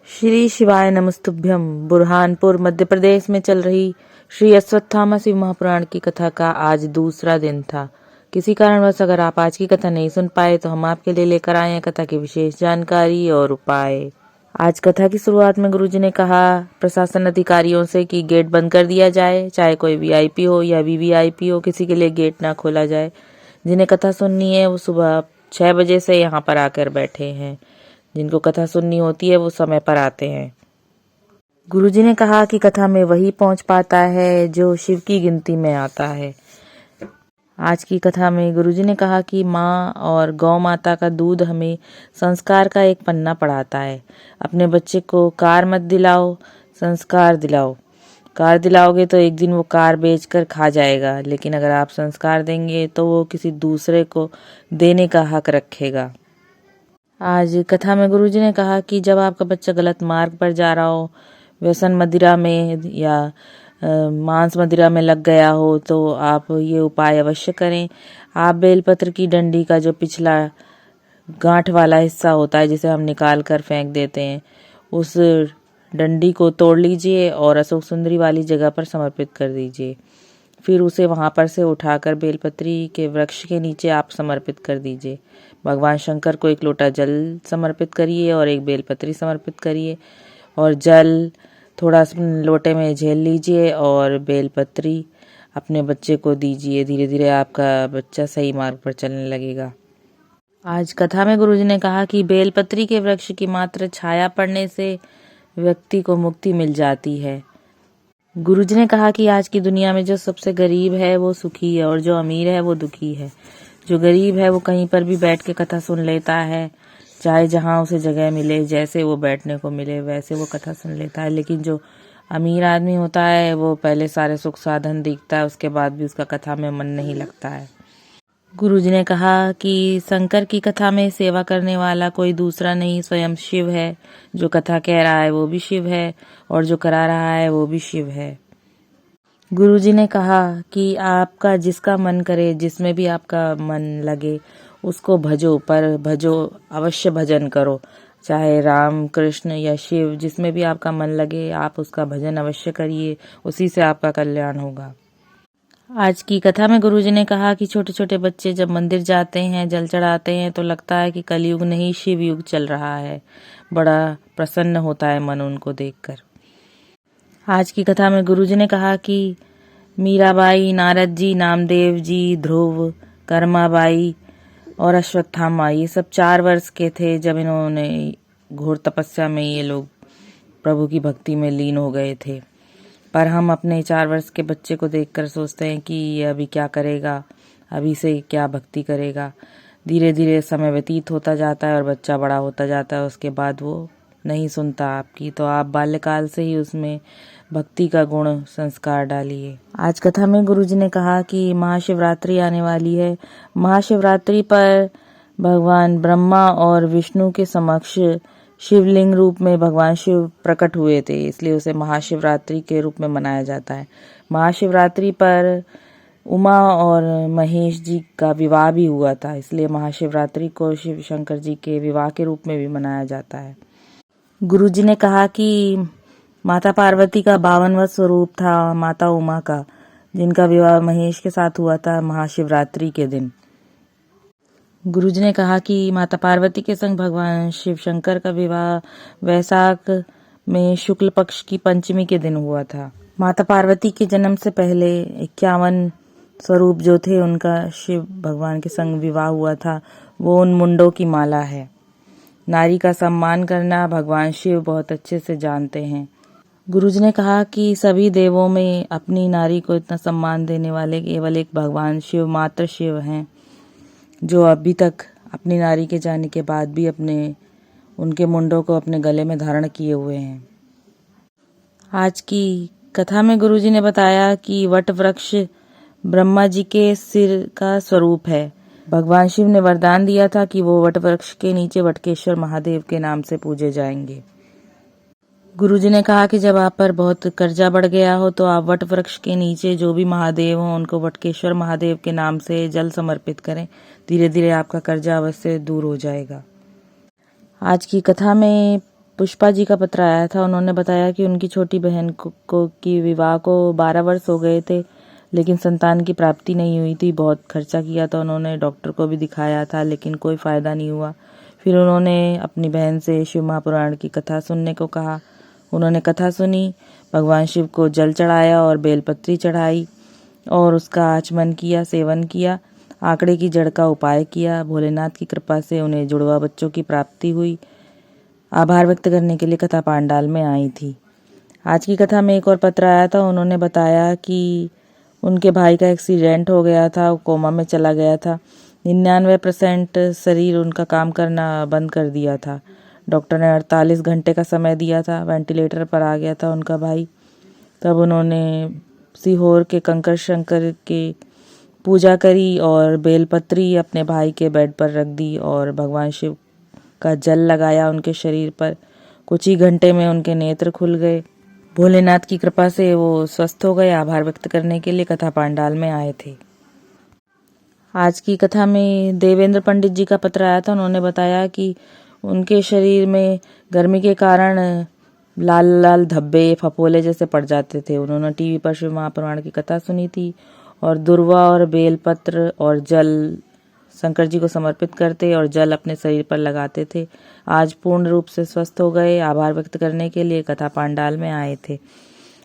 श्री शिवाय नमस्तुभ्यम। बुरहानपुर मध्य प्रदेश में चल रही श्री अश्वत्थामा शिव महापुराण की कथा का आज दूसरा दिन था। किसी कारणवश अगर आप आज की कथा नहीं सुन पाए तो हम आपके लिए लेकर आए हैं कथा की विशेष जानकारी और उपाय। आज कथा की शुरुआत में गुरुजी ने कहा प्रशासन अधिकारियों से कि गेट बंद कर दिया जाए, चाहे कोई वीआईपी हो या वीवीआईपी हो, किसी के लिए गेट ना खोला जाए। जिन्हें कथा सुननी है वो सुबह 6 बजे से यहाँ पर आकर बैठे हैं। जिनको कथा सुननी होती है वो समय पर आते हैं। गुरुजी ने कहा कि कथा में वही पहुंच पाता है जो शिव की गिनती में आता है। आज की कथा में गुरुजी ने कहा कि माँ और गौ माता का दूध हमें संस्कार का एक पन्ना पढ़ाता है। अपने बच्चे को कार मत दिलाओ, संस्कार दिलाओ। कार दिलाओगे तो एक दिन वो कार बेचकर खा जाएगा, लेकिन अगर आप संस्कार देंगे तो वो किसी दूसरे को देने का हक रखेगा। आज कथा में गुरुजी ने कहा कि जब आपका बच्चा गलत मार्ग पर जा रहा हो, व्यसन मदिरा में या मांस मदिरा में लग गया हो, तो आप ये उपाय अवश्य करें। आप बेलपत्र की डंडी का जो पिछला गांठ वाला हिस्सा होता है जिसे हम निकाल कर फेंक देते हैं, उस डंडी को तोड़ लीजिए और अशोक सुंदरी वाली जगह पर समर्पित कर दीजिए। फिर उसे वहां पर से उठाकर बेलपत्री के वृक्ष के नीचे आप समर्पित कर दीजिए। भगवान शंकर को एक लोटा जल समर्पित करिए और एक बेलपत्री समर्पित करिए और जल थोड़ा लोटे में झेल लीजिए और बेलपत्री अपने बच्चे को दीजिए। धीरे धीरे आपका बच्चा सही मार्ग पर चलने लगेगा। आज कथा में गुरुजी ने कहा कि बेलपत्री के वृक्ष की मात्र छाया पड़ने से व्यक्ति को मुक्ति मिल जाती है। गुरुजी ने कहा कि आज की दुनिया में जो सबसे गरीब है वो सुखी है और जो अमीर है वो दुखी है। जो गरीब है वो कहीं पर भी बैठ के कथा सुन लेता है, चाहे जहां उसे जगह मिले, जैसे वो बैठने को मिले वैसे वो कथा सुन लेता है। लेकिन जो अमीर आदमी होता है वो पहले सारे सुख साधन दिखता है, उसके बाद भी उसका कथा में मन नहीं लगता है। गुरुजी ने कहा कि शंकर की कथा में सेवा करने वाला कोई दूसरा नहीं, स्वयं शिव है। जो कथा कह रहा है वो भी शिव है और जो करा रहा है वो भी शिव है। गुरुजी ने कहा कि आपका जिसका मन करे, जिसमें भी आपका मन लगे, उसको भजो, पर भजो अवश्य भजन करो। चाहे राम कृष्ण या शिव, जिसमें भी आपका मन लगे आप उसका भजन अवश्य करिए, उसी से आपका कल्याण होगा। आज की कथा में गुरुजी ने कहा कि छोटे छोटे बच्चे जब मंदिर जाते हैं, जल चढ़ाते हैं, तो लगता है कि कलयुग नहीं शिव युग चल रहा है। बड़ा प्रसन्न होता है मन उनको देखकर। आज की कथा में गुरुजी ने कहा कि मीराबाई, नारद जी, नामदेव जी, ध्रुव, कर्माबाई और अश्वत्थामा ये सब 4 वर्ष के थे जब इन्होंने घोर तपस्या में ये लोग प्रभु की भक्ति में लीन हो गए थे। पर हम अपने 4 वर्ष के बच्चे को देखकर सोचते हैं कि ये अभी क्या करेगा, अभी से क्या भक्ति करेगा। धीरे धीरे समय व्यतीत होता जाता है और बच्चा बड़ा होता जाता है, उसके बाद वो नहीं सुनता आपकी, तो आप बाल्यकाल से ही उसमें भक्ति का गुण संस्कार डालिए। आज कथा में गुरुजी ने कहा कि महाशिवरात्रि आने वाली है। महाशिवरात्रि पर भगवान ब्रह्मा और विष्णु के समक्ष शिवलिंग रूप में भगवान शिव प्रकट हुए थे, इसलिए उसे महाशिवरात्रि के रूप में मनाया जाता है। महाशिवरात्रि पर उमा और महेश जी का विवाह भी हुआ था, इसलिए महाशिवरात्रि को शिव शंकर जी के विवाह के रूप में भी मनाया जाता है। गुरुजी ने कहा कि माता पार्वती का 52वां स्वरूप था माता उमा का, जिनका विवाह महेश के साथ हुआ था महाशिवरात्रि के दिन। गुरुजी ने कहा कि माता पार्वती के संग भगवान शिव शंकर का विवाह वैशाख में शुक्ल पक्ष की पंचमी के दिन हुआ था। माता पार्वती के जन्म से पहले 51 स्वरूप जो थे उनका शिव भगवान के संग विवाह हुआ था, वो उन मुंडों की माला है। नारी का सम्मान करना भगवान शिव बहुत अच्छे से जानते हैं। गुरुजी ने कहा कि सभी देवों में अपनी नारी को इतना सम्मान देने वाले केवल एक भगवान शिव मात्र शिव हैं, जो अभी तक अपनी नारी के जाने के बाद भी उनके मुंडों को अपने गले में धारण किए हुए हैं। आज की कथा में गुरुजी ने बताया कि वट वृक्ष ब्रह्मा जी के सिर का स्वरूप है। भगवान शिव ने वरदान दिया था कि वो वट वृक्ष के नीचे वटकेश्वर महादेव के नाम से पूजे जाएंगे। गुरुजी ने कहा कि जब आप पर बहुत कर्जा बढ़ गया हो तो आप वट वृक्ष के नीचे जो भी महादेव हों उनको वटकेश्वर महादेव के नाम से जल समर्पित करें। धीरे धीरे आपका कर्जा अवश्य दूर हो जाएगा। आज की कथा में पुष्पा जी का पत्र आया था। उन्होंने बताया कि उनकी छोटी बहन को की विवाह को 12 वर्ष हो गए थे, लेकिन संतान की प्राप्ति नहीं हुई थी। बहुत खर्चा किया था उन्होंने, डॉक्टर को भी दिखाया था, लेकिन कोई फ़ायदा नहीं हुआ। फिर उन्होंने अपनी बहन से शिव महापुराण की कथा सुनने को कहा। उन्होंने कथा सुनी, भगवान शिव को जल चढ़ाया और बेलपत्री चढ़ाई और उसका आचमन किया, सेवन किया, आंकड़े की जड़ का उपाय किया। भोलेनाथ की कृपा से उन्हें जुड़वा बच्चों की प्राप्ति हुई। आभार व्यक्त करने के लिए कथा पांडाल में आई थी। आज की कथा में एक और पत्र आया था। उन्होंने बताया कि उनके भाई का एक्सीडेंट हो गया था, वो कोमा में चला गया था। 99% शरीर उनका काम करना बंद कर दिया था। डॉक्टर ने 48 घंटे का समय दिया था। वेंटिलेटर पर आ गया था उनका भाई। तब उन्होंने सीहोर के कंकर शंकर के पूजा करी और बेलपत्री अपने भाई के बेड पर रख दी और भगवान शिव का जल लगाया उनके शरीर पर। कुछ ही घंटे में उनके नेत्र खुल गए। भोलेनाथ की कृपा से वो स्वस्थ हो गए। आभार व्यक्त करने के लिए कथा पांडाल में आए थे। आज की कथा में देवेंद्र पंडित जी का पत्र आया था। उन्होंने बताया कि उनके शरीर में गर्मी के कारण लाल लाल धब्बे, फफोले जैसे पड़ जाते थे। उन्होंने टीवी पर शिव महापुराण की कथा सुनी थी और दुर्वा और बेलपत्र और जल शंकर जी को समर्पित करते और जल अपने शरीर पर लगाते थे। आज पूर्ण रूप से स्वस्थ हो गए। आभार व्यक्त करने के लिए कथा पांडाल में आए थे।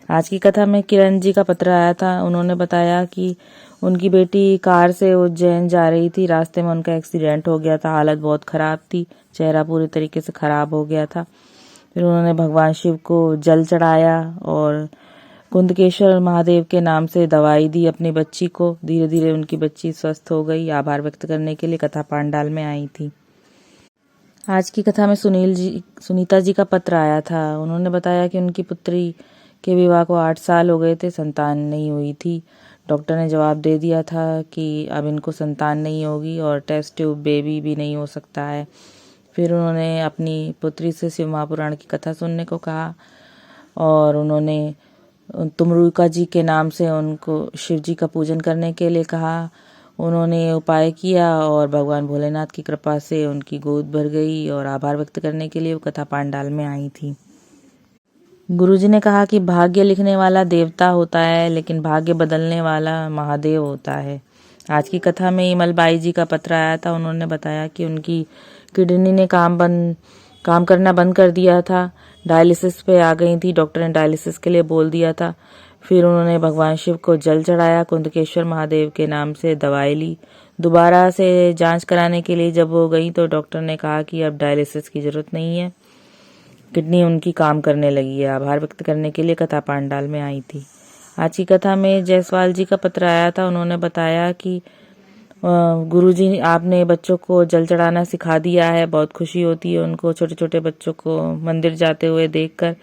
आज की कथा में किरण जी का पत्र आया था। उन्होंने बताया कि उनकी बेटी कार से उज्जैन जा रही थी। रास्ते में उनका एक्सीडेंट हो गया था। हालत बहुत खराब थी, चेहरा पूरी तरीके से खराब हो गया था। फिर उन्होंने भगवान शिव को जल चढ़ाया और कुंदकेश्वर महादेव के नाम से दवाई दी अपनी बच्ची को। धीरे धीरे उनकी बच्ची स्वस्थ हो गई। आभार व्यक्त करने के लिए कथा पांडाल में आई थी। आज की कथा में सुनीता जी का पत्र आया था। उन्होंने बताया कि उनकी पुत्री के विवाह को 8 साल हो गए थे, संतान नहीं हुई थी। डॉक्टर ने जवाब दे दिया था कि अब इनको संतान नहीं होगी और टेस्ट ट्यूब बेबी भी नहीं हो सकता है। फिर उन्होंने अपनी पुत्री से शिव महापुराण की कथा सुनने को कहा और उन्होंने तुमरुका जी के नाम से उनको शिव जी का पूजन करने के लिए कहा। उन्होंने उपाय किया और भगवान भोलेनाथ की कृपा से उनकी गोद भर गई और आभार व्यक्त करने के लिए वो कथा पांडाल में आई थी। गुरुजी ने कहा कि भाग्य लिखने वाला देवता होता है, लेकिन भाग्य बदलने वाला महादेव होता है। आज की कथा में इमलबाई जी का पत्र आया था। उन्होंने बताया कि उनकी किडनी ने काम करना बंद कर दिया था, डायलिसिस पे आ गई थी। डॉक्टर ने डायलिसिस के लिए बोल दिया था। फिर उन्होंने भगवान शिव को जल चढ़ाया, कुंदकेश्वर महादेव के नाम से दवाई ली। दोबारा से जांच कराने के लिए जब वो गई तो डॉक्टर ने कहा कि अब डायलिसिस की जरूरत नहीं है, किडनी उनकी काम करने लगी है। आभार व्यक्त करने के लिए कथा पांडाल में आई थी। आज की कथा में जायसवाल जी का पत्र आया था। उन्होंने बताया कि गुरुजी आपने बच्चों को जल चढ़ाना सिखा दिया है। बहुत खुशी होती है उनको छोटे छोटे बच्चों को मंदिर जाते हुए देखकर।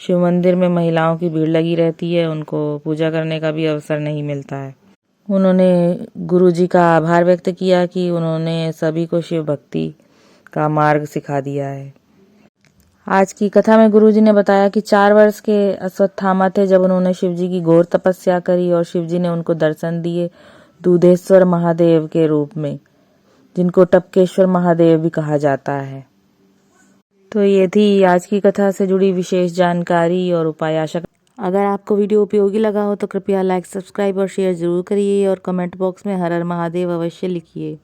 शिव मंदिर में महिलाओं की भीड़ लगी रहती है, उनको पूजा करने का भी अवसर नहीं मिलता है। उन्होंने गुरुजी का आभार व्यक्त किया कि उन्होंने सभी को शिव भक्ति का मार्ग सिखा दिया है। आज की कथा में गुरुजी ने बताया कि 4 वर्ष के अश्वत्थामा थे जब उन्होंने शिवजी की घोर तपस्या करी और शिवजी ने उनको दर्शन दिए दूधेश्वर महादेव के रूप में, जिनको टपकेश्वर महादेव भी कहा जाता है। तो ये थी आज की कथा से जुड़ी विशेष जानकारी और उपाय। आशा अगर आपको वीडियो उपयोगी लगा हो तो कृपया लाइक, सब्सक्राइब और शेयर जरूर करिए और कमेंट बॉक्स में हर हर महादेव अवश्य लिखिए।